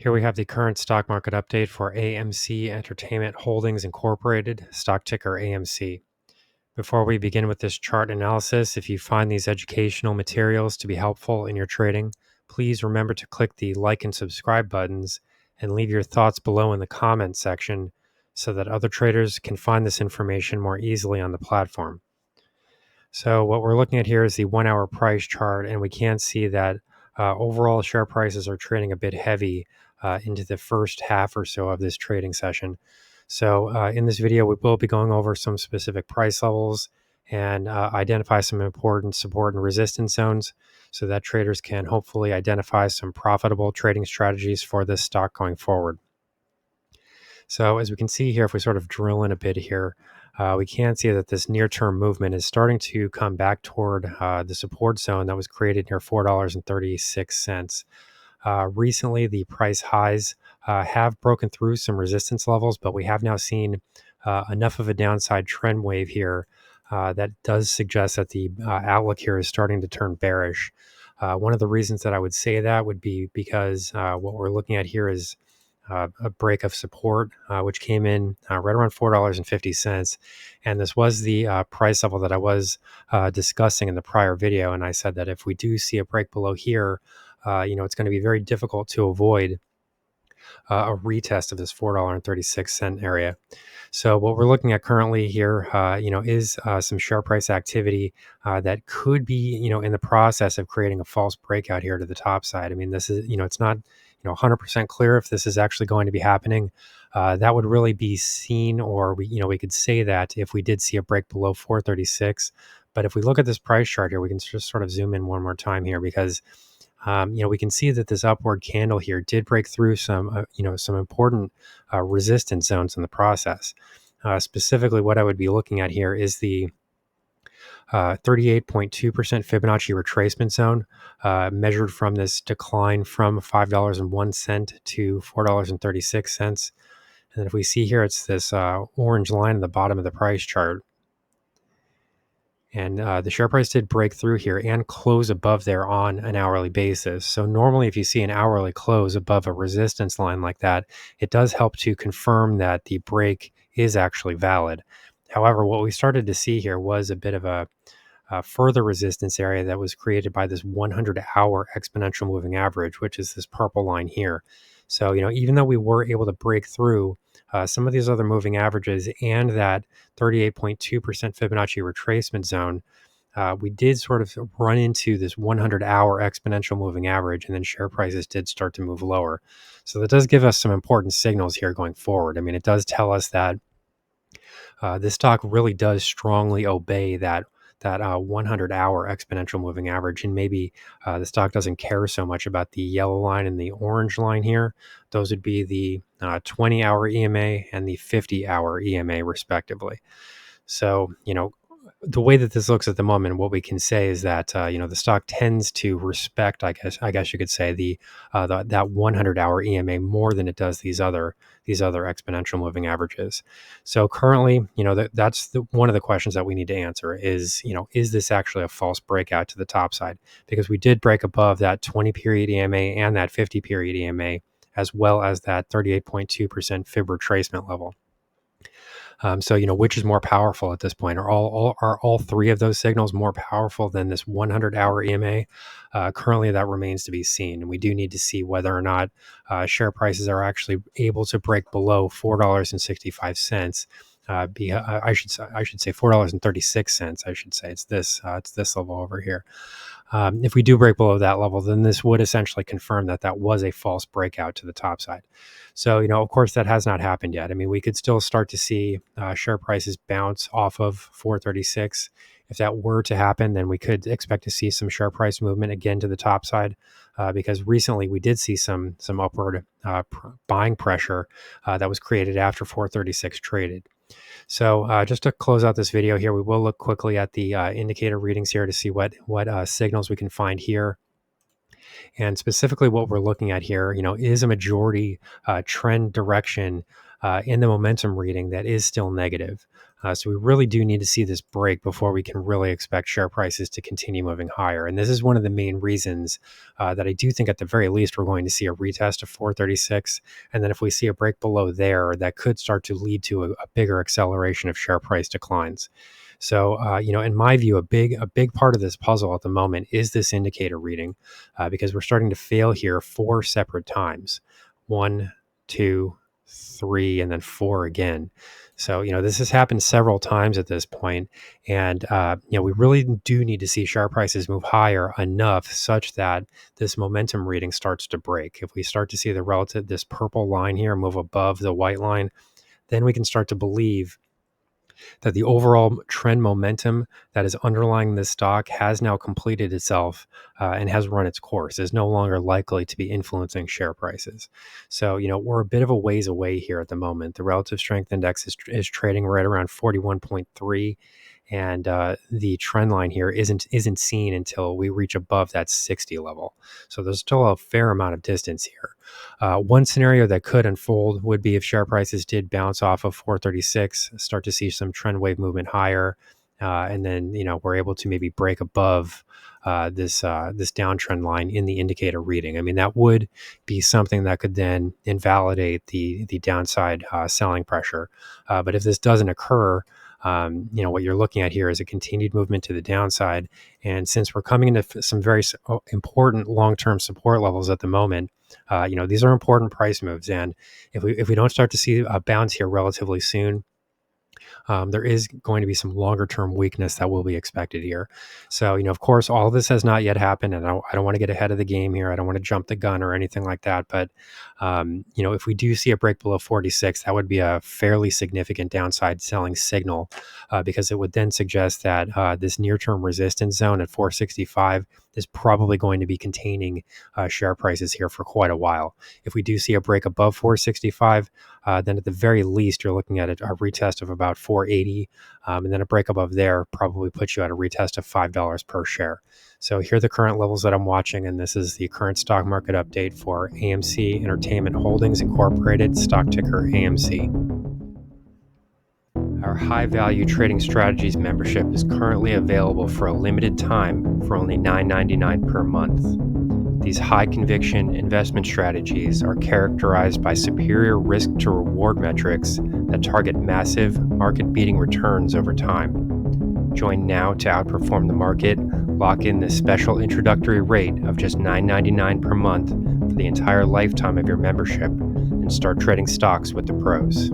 Here we have the current stock market update for AMC Entertainment Holdings Incorporated, stock ticker AMC. Before we begin with this chart analysis, if you find these educational materials to be helpful in your trading, please remember to click the like and subscribe buttons and leave your thoughts below in the comments section so that other traders can find this information more easily on the platform. So what we're looking at here is the 1 hour price chart, and we can see that overall share prices are trading a bit heavy into the first half or so of this trading session. So in this video, we will be going over some specific price levels and identify some important support and resistance zones so that traders can hopefully identify some profitable trading strategies for this stock going forward. So as we can see here, if we sort of drill in a bit here, we can see that this near-term movement is starting to come back toward the support zone that was created near $4.36. Recently, the price highs have broken through some resistance levels, but we have now seen enough of a downside trend wave here that does suggest that the outlook here is starting to turn bearish. One of the reasons that I would say that would be because what we're looking at here is a break of support, which came in right around $4.50. And this was the price level that I was discussing in the prior video. And I said that if we do see a break below here, it's going to be very difficult to avoid a retest of this $4.36 area. So what we're looking at currently here, is some share price activity that could be, in the process of creating a false breakout here to the top side. I mean, this is, it's not, 100% clear if this is actually going to be happening. That would really be seen, or we could say that if we did see a break below 436. But if we look at this price chart here, we can just sort of zoom in one more time here because we can see that this upward candle here did break through some important resistance zones in the process. Specifically, what I would be looking at here is the 38.2% Fibonacci retracement zone, measured from this decline from $5.01 to $4.36. And then if we see here, it's this orange line at the bottom of the price chart. And the share price did break through here and close above there on an hourly basis. So normally if you see an hourly close above a resistance line like that, it does help to confirm that the break is actually valid. However, what we started to see here was a bit of a further resistance area that was created by this 100-hour exponential moving average, which is this purple line here. So, even though we were able to break through some of these other moving averages and that 38.2% Fibonacci retracement zone, we did sort of run into this 100-hour exponential moving average, and then share prices did start to move lower. So that does give us some important signals here going forward. I mean, it does tell us that this stock really does strongly obey that 100-hour exponential moving average, and maybe the stock doesn't care so much about the yellow line and the orange line here. Those would be the 20-hour EMA and the 50-hour EMA respectively. So, the way that this looks at the moment, what we can say is that the stock tends to respect, I guess you could say, that 100-hour EMA more than it does these other exponential moving averages. So currently, that's one of the questions that we need to answer is this actually a false breakout to the top side? Because we did break above that 20-period EMA and that 50-period EMA, as well as that 38.2% fib retracement level. So, which is more powerful at this point? Are all three of those signals more powerful than this 100-hour EMA? Currently, that remains to be seen. And we do need to see whether or not share prices are actually able to break below $4.65. I should say $4.36. I should say it's this level over here. If we do break below that level, then this would essentially confirm that was a false breakout to the top side. So, of course, that has not happened yet. I mean, we could still start to see share prices bounce off of 436. If that were to happen, then we could expect to see some share price movement again to the top side, because recently we did see some upward buying pressure that was created after 436 traded. So just to close out this video here, we will look quickly at the indicator readings here to see what signals we can find here. And specifically what we're looking at here, is a majority trend direction in the momentum reading that is still negative. So we really do need to see this break before we can really expect share prices to continue moving higher. And this is one of the main reasons that I do think at the very least we're going to see a retest of 436. And then if we see a break below there, that could start to lead to a bigger acceleration of share price declines. So, in my view, a big part of this puzzle at the moment is this indicator reading, because we're starting to fail here 4 separate times. 1, 2, 3, and then 4 again. So, this has happened several times at this point, and we really do need to see share prices move higher enough such that this momentum reading starts to break. If we start to see this purple line here move above the white line, then we can start to believe that the overall trend momentum that is underlying this stock has now completed itself and has run its course, is no longer likely to be influencing share prices. So, we're a bit of a ways away here at the moment. The relative strength index is trading right around 41.3. And the trend line here isn't seen until we reach above that 60 level. So there's still a fair amount of distance here. One scenario that could unfold would be if share prices did bounce off of 436, start to see some trend wave movement higher, and then we're able to maybe break above this downtrend line in the indicator reading. I mean, that would be something that could then invalidate the downside selling pressure. But if this doesn't occur, what you're looking at here is a continued movement to the downside. And since we're coming into some very important long-term support levels at the moment, these are important price moves. And if we don't start to see a bounce here relatively soon, there is going to be some longer term weakness that will be expected here. So, of course, all of this has not yet happened, and I don't want to get ahead of the game here. I don't want to jump the gun or anything like that. But, if we do see a break below 46, that would be a fairly significant downside selling signal, because it would then suggest that this near term resistance zone at 465 is probably going to be containing share prices here for quite a while. If we do see a break above 465, then at the very least, you're looking at a retest of about 480, and then a break above there probably puts you at a retest of $5 per share. So here are the current levels that I'm watching, and this is the current stock market update for AMC Entertainment Holdings Incorporated, stock ticker AMC. Our high value trading strategies membership is currently available for a limited time for only $9.99 per month. These high conviction investment strategies are characterized by superior risk to reward metrics that target massive market beating returns over time. Join now to outperform the market, lock in this special introductory rate of just $9.99 per month for the entire lifetime of your membership, and start trading stocks with the pros.